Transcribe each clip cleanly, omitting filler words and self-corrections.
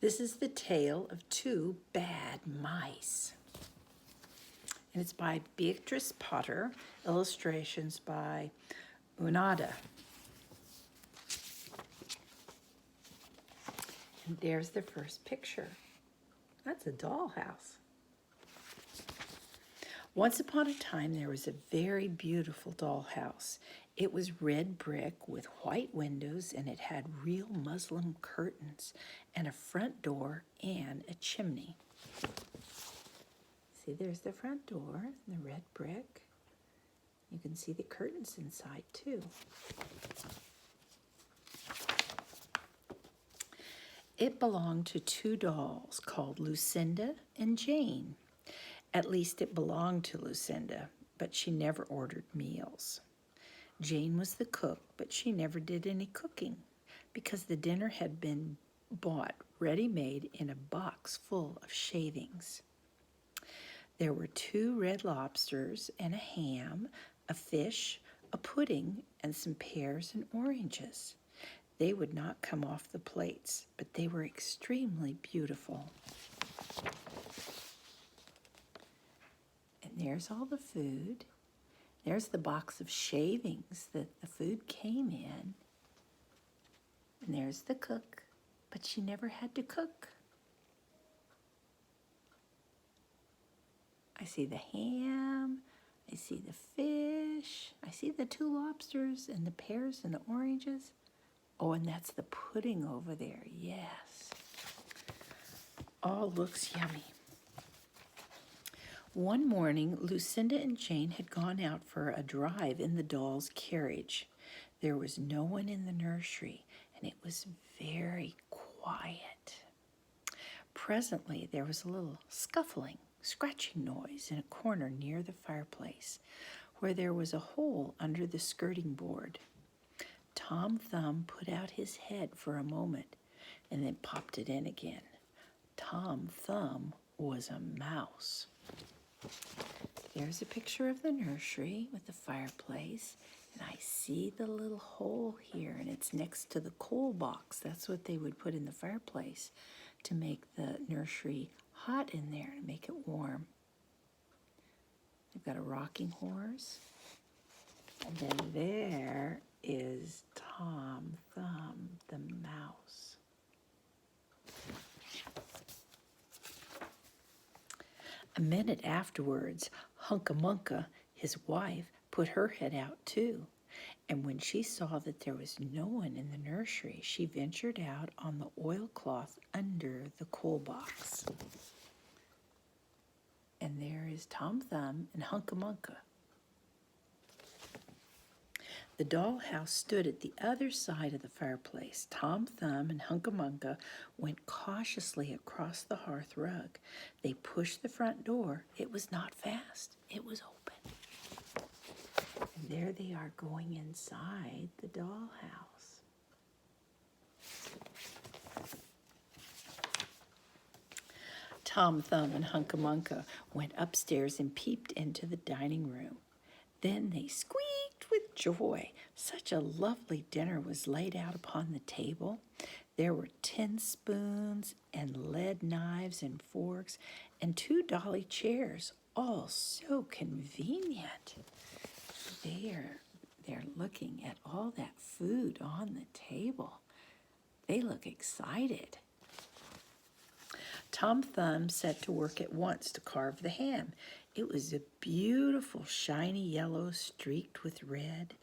This is the tale of two bad mice. And it's by Beatrice Potter, illustrations by Unada. And there's the first picture. That's a dollhouse. Once upon a time, there was a very beautiful dollhouse. It was red brick with white windows, and it had real muslin curtains and a front door and a chimney. See, there's the front door, the red brick. You can see the curtains inside, too. It belonged to two dolls called Lucinda and Jane. At least it belonged to Lucinda, but she never ordered meals. Jane was the cook, but she never did any cooking because the dinner had been bought ready-made in a box full of shavings. There were 2 red lobsters and a ham, a fish, a pudding, and some pears and oranges. They would not come off the plates, but they were extremely beautiful. And there's all the food. There's the box of shavings that the food came in. And there's the cook, but she never had to cook. I see the ham, I see the fish, I see the 2 lobsters and the pears and the oranges. Oh, and that's the pudding over there, yes. All looks yummy. One morning, Lucinda and Jane had gone out for a drive in the doll's carriage. There was no one in the nursery, and it was very quiet. Presently, there was a little scuffling, scratching noise in a corner near the fireplace, where there was a hole under the skirting board. Tom Thumb put out his head for a moment and then popped it in again. Tom Thumb was a mouse. There's a picture of the nursery with the fireplace, and I see the little hole here, and it's next to the coal box. That's what they would put in the fireplace to make the nursery hot in there, to make it warm. They've got a rocking horse, and then there is Tom Thumb, the mouse. A minute afterwards, Hunca-Munca, his wife, put her head out too. And when she saw that there was no one in the nursery, she ventured out on the oilcloth under the coal box. And there is Tom Thumb and Hunca-Munca. The dollhouse stood at the other side of the fireplace. Tom Thumb and Hunca-Munca went cautiously across the hearth rug. They pushed the front door. It was not fast. It was open. And there they are going inside the dollhouse. Tom Thumb and Hunca-Munca went upstairs and peeped into the dining room. Then they squeaked with joy. Such a lovely dinner was laid out upon the table. There were tin spoons and lead knives and forks and 2 dolly chairs, all so convenient. They're looking at all that food on the table. They look excited. Tom Thumb set to work at once to carve the ham. It was a beautiful, shiny yellow streaked with red.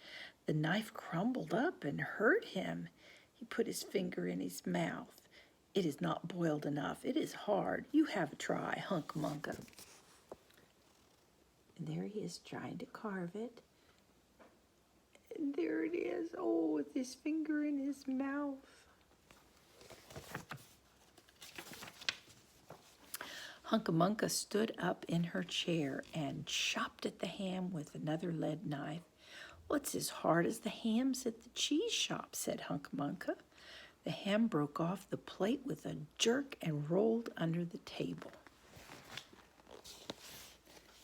The knife crumbled up and hurt him. He put his finger in his mouth. It is not boiled enough. It is hard. You have a try, Hunca-Munca. And there he is trying to carve it. And there it is. Oh, with his finger in his mouth. Hunca-Munca stood up in her chair and chopped at the ham with another lead knife. "Well, it's as hard as the hams at the cheese shop," said Hunca-Munca. The ham broke off the plate with a jerk and rolled under the table.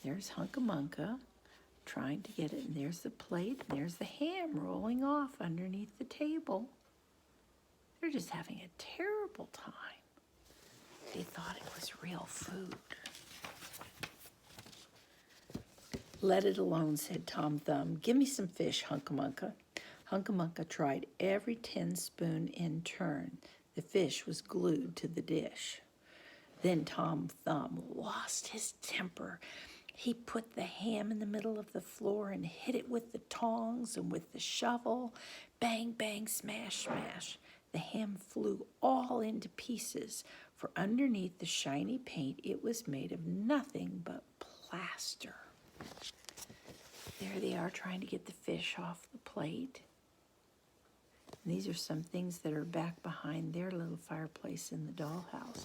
There's Hunca-Munca trying to get it, and there's the plate, and there's the ham rolling off underneath the table. They're just having a terrible time. They thought it was real food. Let it alone, said Tom Thumb. Give me some fish, Hunca Munca. Hunca Munca tried every tin spoon in turn. The fish was glued to the dish. Then Tom Thumb lost his temper. He put the ham in the middle of the floor and hit it with the tongs and with the shovel. Bang, bang, smash, smash. The ham flew all into pieces, for underneath the shiny paint it was made of nothing but plaster. There they are trying to get the fish off the plate. And these are some things that are back behind their little fireplace in the dollhouse.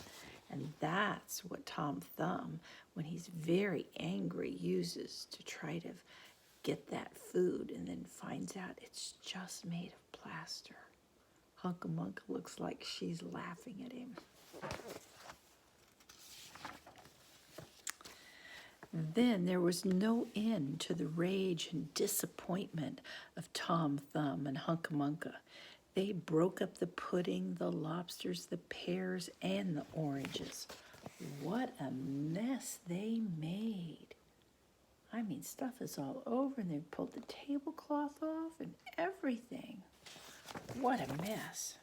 And that's what Tom Thumb, when he's very angry, uses to try to get that food, and then finds out it's just made of plaster. Hunca Munca looks like she's laughing at him. Then there was no end to the rage and disappointment of Tom Thumb and Hunca Munca. They broke up the pudding, the lobsters, the pears, and the oranges. What a mess they made. I mean, stuff is all over, and they pulled the tablecloth off and everything. What a mess.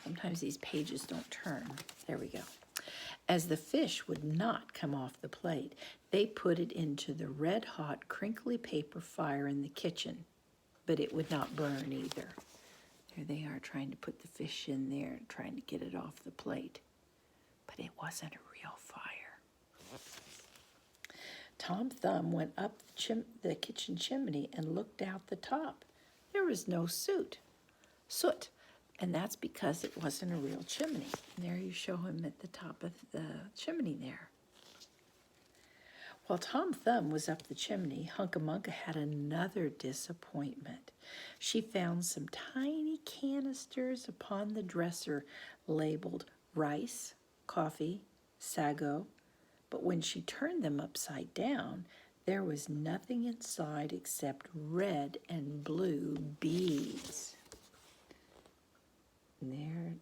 Sometimes these pages don't turn. There we go. As the fish would not come off the plate, they put it into the red-hot, crinkly paper fire in the kitchen, but it would not burn either. There they are trying to put the fish in there, trying to get it off the plate, but it wasn't a real fire. Tom Thumb went up the kitchen chimney and looked out the top. There was no soot. And that's because it wasn't a real chimney. And there you show him at the top of the chimney there. While Tom Thumb was up the chimney, Hunca Munca had another disappointment. She found some tiny canisters upon the dresser labeled rice, coffee, sago, but when she turned them upside down, there was nothing inside except red and blue beads. And there,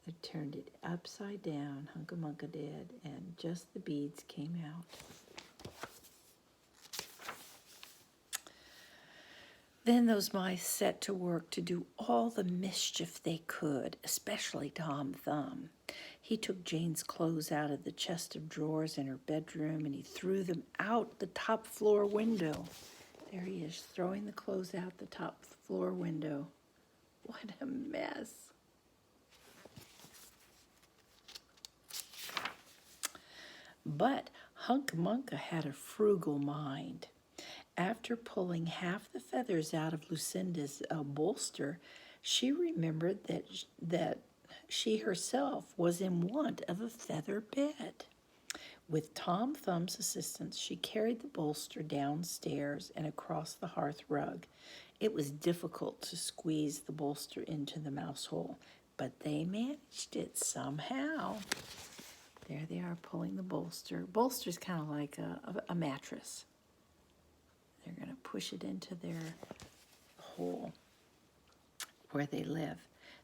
they turned it upside down, Hunca Munca did, and just the beads came out. Then those mice set to work to do all the mischief they could, especially Tom Thumb. He took Jane's clothes out of the chest of drawers in her bedroom, and he threw them out the top floor window. There he is, throwing the clothes out the top floor window. What a mess. But Hunca Munca had a frugal mind. After pulling half the feathers out of Lucinda's bolster, she remembered that she herself was in want of a feather bed. With Tom Thumb's assistance, she carried the bolster downstairs and across the hearth rug. It was difficult to squeeze the bolster into the mouse hole, but they managed it somehow. There they are pulling the bolster. Bolster's kind of like a mattress. They're going to push it into their hole where they live.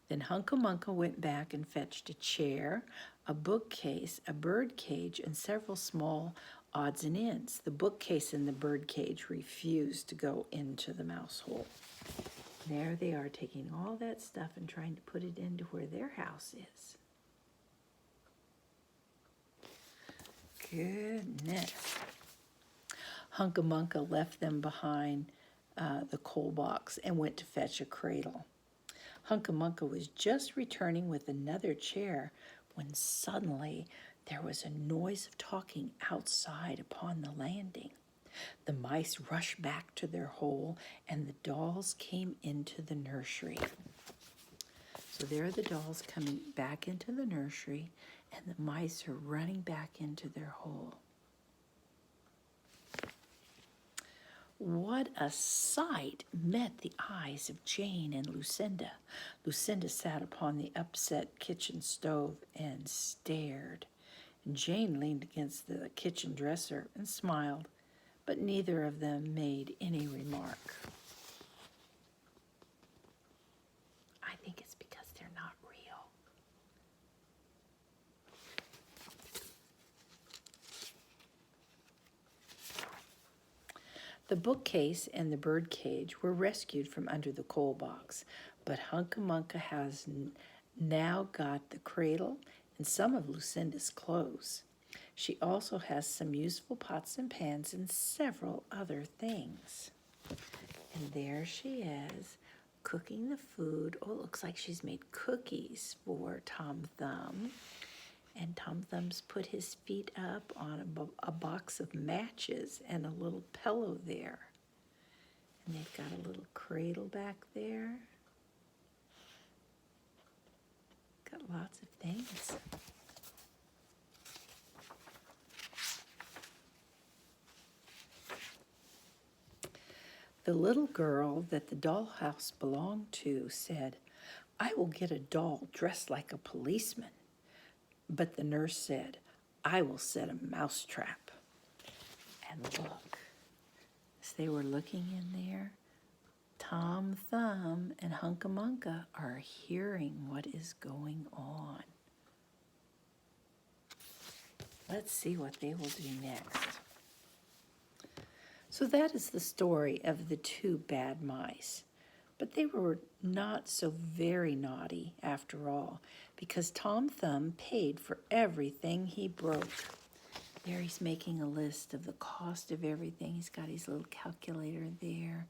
Then Hunca Munca went back and fetched a chair, a bookcase, a bird cage, and several small odds and ends. The bookcase and the bird cage refused to go into the mouse hole. There they are taking all that stuff and trying to put it into where their house is. Goodness. Hunca Munca left them behind the coal box and went to fetch a cradle. Hunca Munca was just returning with another chair when suddenly there was a noise of talking outside upon the landing. The mice rushed back to their hole, and the dolls came into the nursery. So there are the dolls coming back into the nursery, and the mice are running back into their hole. What a sight met the eyes of Jane and Lucinda. Lucinda sat upon the upset kitchen stove and stared. Jane leaned against the kitchen dresser and smiled, but neither of them made any remark. I The bookcase and the bird cage were rescued from under the coal box, but Hunca has now got the cradle and some of Lucinda's clothes. She also has some useful pots and pans and several other things. And there she is, cooking the food. Oh, it looks like she's made cookies for Tom Thumb. And Tom Thumb's put his feet up on a box of matches and a little pillow there. And they've got a little cradle back there. Got lots of things. The little girl that the dollhouse belonged to said, "I will get a doll dressed like a policeman." But the nurse said, "I will set a mousetrap." And look, as they were looking in there, Tom Thumb and Hunca are hearing what is going on. Let's see what they will do next. So that is the story of the two bad mice. But they were not so very naughty after all, because Tom Thumb paid for everything he broke. There he's making a list of the cost of everything. He's got his little calculator there.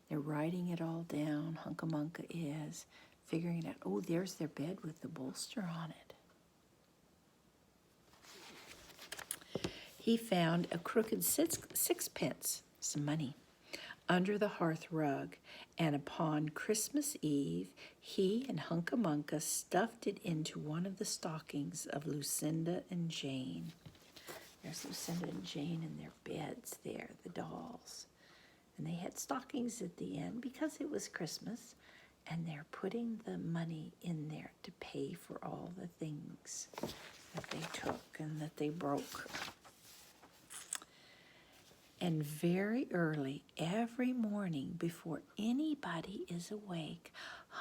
They're writing it all down. Hunca is figuring it out. Oh, there's their bed with the bolster on it. He found a crooked sixpence, some money, under the hearth rug, and upon Christmas Eve, he and Hunca stuffed it into one of the stockings of Lucinda and Jane. There's Lucinda and Jane in their beds there, the dolls. And they had stockings at the end because it was Christmas, and they're putting the money in there to pay for all the things that they took and that they broke. And very early every morning, before anybody is awake,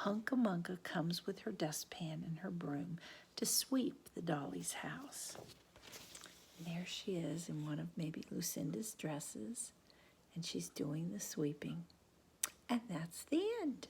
Hunca comes with her dustpan and her broom to sweep the dolly's house. And there she is in one of maybe Lucinda's dresses, and she's doing the sweeping. And that's the end.